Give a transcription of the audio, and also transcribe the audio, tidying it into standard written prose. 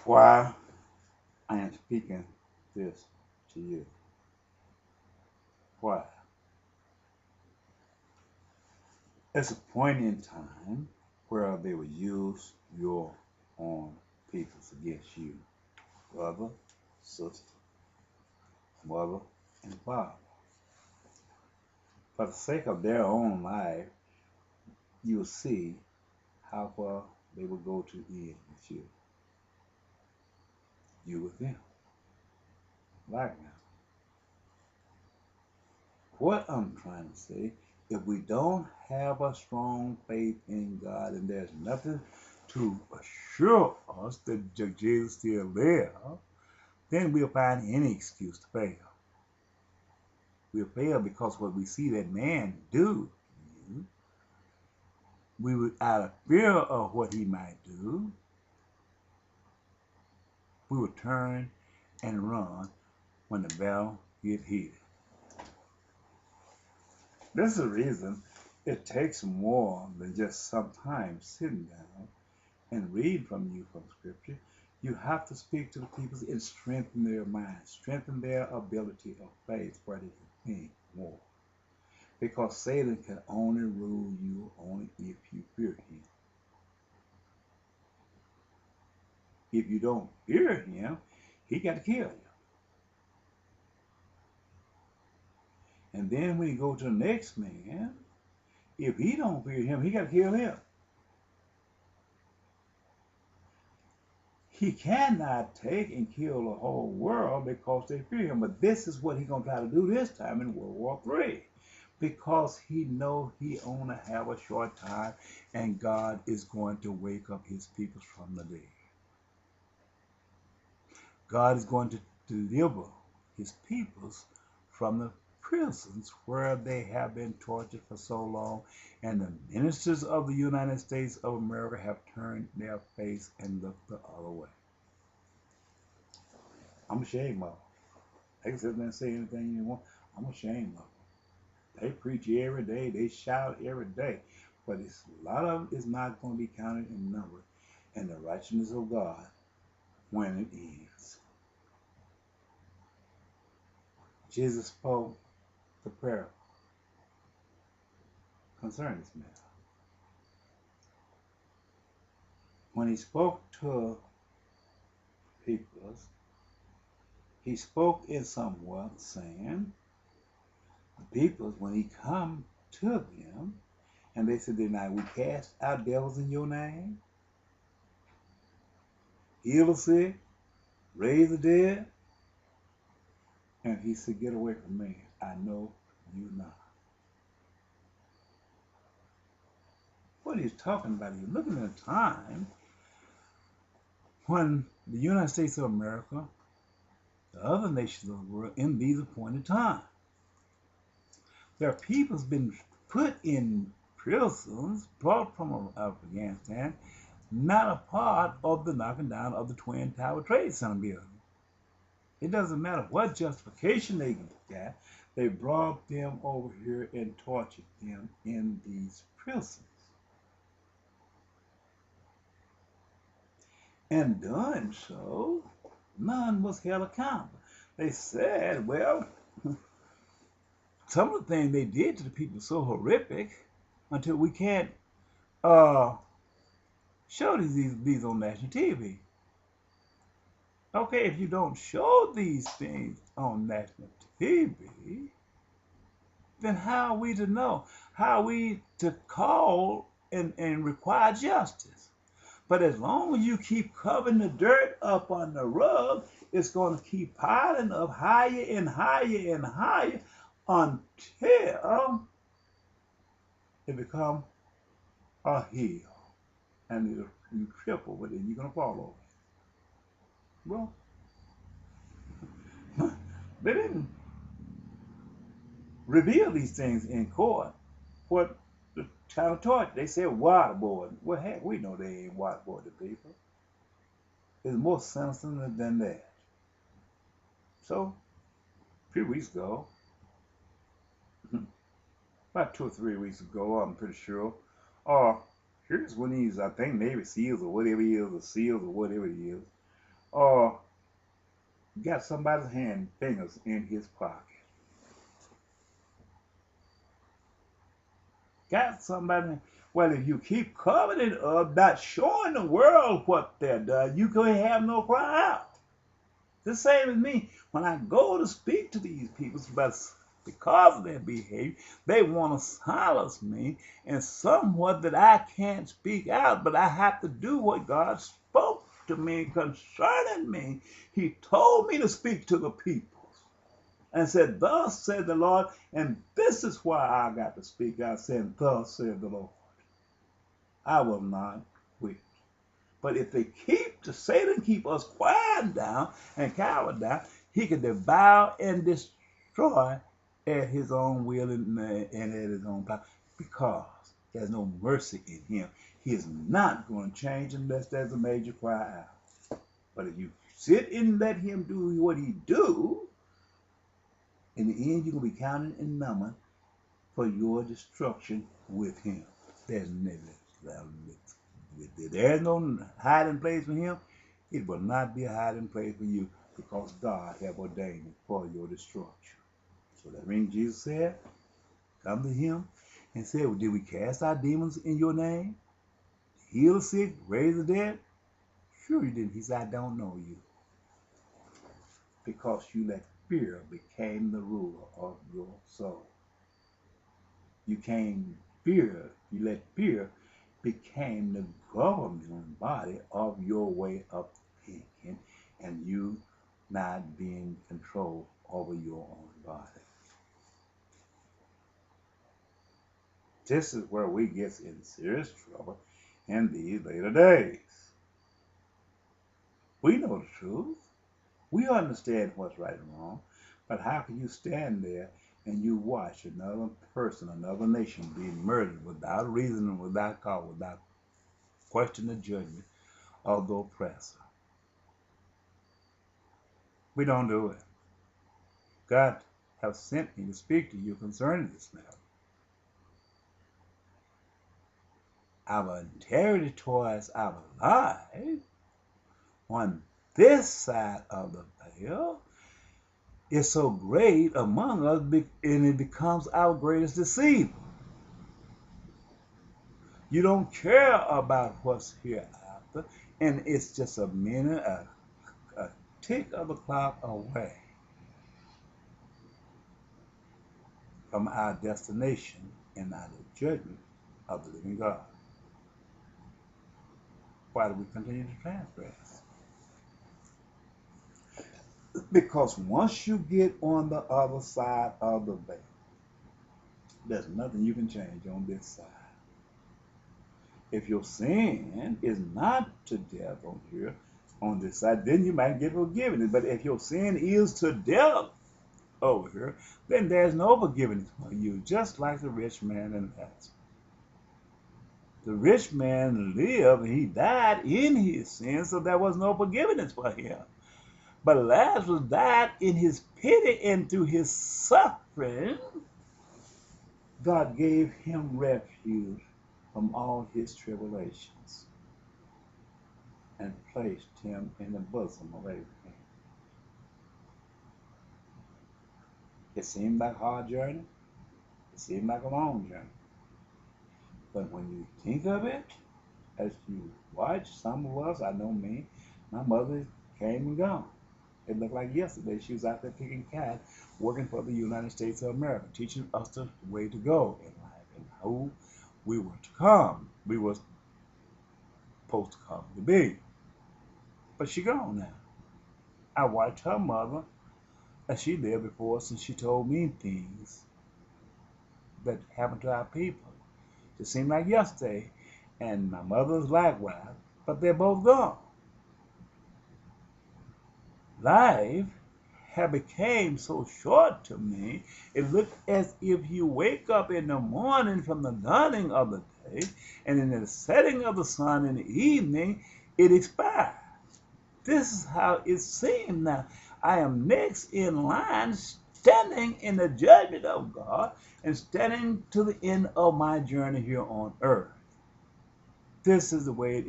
Why I am speaking this to you. Why? It's a point in time where they will use your own peoples against you, brother, sister, mother, and father. For the sake of their own life, you will see how far they will go to end with you with them. Right now. What I'm trying to say, if we don't have a strong faith in God and there's nothing to assure us that Jesus is still there, then we'll find any excuse to fail. We'll fail because what we see that man do, we would, out of fear of what he might do, we would turn and run when the battle get heated. This is the reason it takes more than just sometimes sitting down and read from you from Scripture. You have to speak to the people and strengthen their minds, strengthen their ability of faith where they can think more. Because Satan can only rule you only if you fear him. If you don't fear him, he got to kill you. And then when you go to the next man, if he don't fear him, he got to kill him. He cannot take and kill the whole world because they fear him. But this is what he's going to try to do this time in World War III. Because he know he only have a short time and God is going to wake up his people from the dead. God is going to deliver his peoples from the prisons where they have been tortured for so long, and the ministers of the United States of America have turned their face and looked the other way. I'm ashamed of them. They can sit there and say anything you want. I'm ashamed of them. They preach every day. They shout every day. But a lot of it is not going to be counted in number and the righteousness of God when it ends. Jesus spoke the prayer concerning this matter. When he spoke to people, he spoke in somewhat saying, the people, when he come to them, and they said, did not we cast out devils in your name? Heal the sick, raise the dead? And he said, get away from me. I know you not. What he's talking about, he's looking at a time when the United States of America, the other nations of the world, in these appointed times. Their people's been put in prisons, brought from Afghanistan, not a part of the knocking down of the Twin Tower Trade Center building. It doesn't matter what justification they got, they brought them over here and tortured them in these prisons. And doing so, none was held accountable. They said, well, some of the things they did to the people are so horrific until we can't show these on national TV. Okay, if you don't show these things on national TV, then how are we to know? How are we to call and require justice? But as long as you keep covering the dirt up on the rug, it's going to keep piling up higher and higher and higher until it becomes a hill. And you trip over it and you're going to fall over. Well, they didn't reveal these things in court. What the town taught, they said waterboard. Well, heck, we know they ain't waterboard the people. It's more sinister than that. So, a few weeks ago, about 2 or 3 weeks ago, I'm pretty sure, here's one of these, I think Navy SEALs or whatever it is, or SEALs or whatever it is, or got somebody's hand fingers in his pocket. Got somebody. Well, if you keep covering it up, not showing the world what they're done, you can have no cry out. The same as me. When I go to speak to these people, but because of their behavior, they want to silence me and somewhat that I can't speak out, but I have to do what God spoke to me concerning me. He told me to speak to the people and said, thus said the Lord, and this is why I got to speak out, saying, thus said the Lord. I will not quit. But if they Satan keep us quiet down and cowered down, he can devour and destroy at his own will and at his own power, because there's no mercy in him. He is not going to change unless there's a major cry out. But if you sit and let him do what he do, in the end you're going to be counted and numbered for your destruction with him. There's no hiding place for him. It will not be a hiding place for you, because God have ordained it for your destruction. So that means Jesus said, come to him and said, well, did we cast out demons in your name? Heal the sick, raise the dead? Sure you didn't. He said, I don't know you. Because you let fear became the ruler of your soul. You let fear became the governing body of your way of thinking, and you not being controlled over your own body. This is where we get in serious trouble in these later days. We know the truth. We understand what's right and wrong, but how can you stand there and you watch another person, another nation being murdered without reason and without cause, without question or judgment of the oppressor? We don't do it. God has sent me to speak to you concerning this matter. Our integrity towards our life on this side of the veil is so great among us, and it becomes our greatest deceiver. You don't care about what's hereafter, and it's just a minute, a tick of the clock away from our destination and our judgment of the living God. Why do we continue to transgress? Because once you get on the other side of the veil, there's nothing you can change on this side. If your sin is not to death on here, on this side, then you might get forgiven. But if your sin is to death over here, then there's no forgiveness for you, just like the rich man and Lazarus. The rich man lived, and he died in his sin, so there was no forgiveness for him. But Lazarus died in his pity, and through his suffering, God gave him refuge from all his tribulations and placed him in the bosom of Abraham. It seemed like a hard journey. It seemed like a long journey. But when you think of it, as you watch, some of us, I know me, my mother came and gone. It looked like yesterday she was out there picking cotton, working for the United States of America, teaching us the way to go in life and who we were to come. We were supposed to come to be. But she gone now. I watched her mother as she lived before us, and she told me things that happened to our people. It seemed like yesterday, and my mother's likewise, but they're both gone. Life had became so short to me, it looked as if you wake up in the morning from the dawning of the day, and in the setting of the sun in the evening, it expires. This is how it seemed now. I am next in line, standing in the judgment of God, and standing to the end of my journey here on earth. This is the way it is.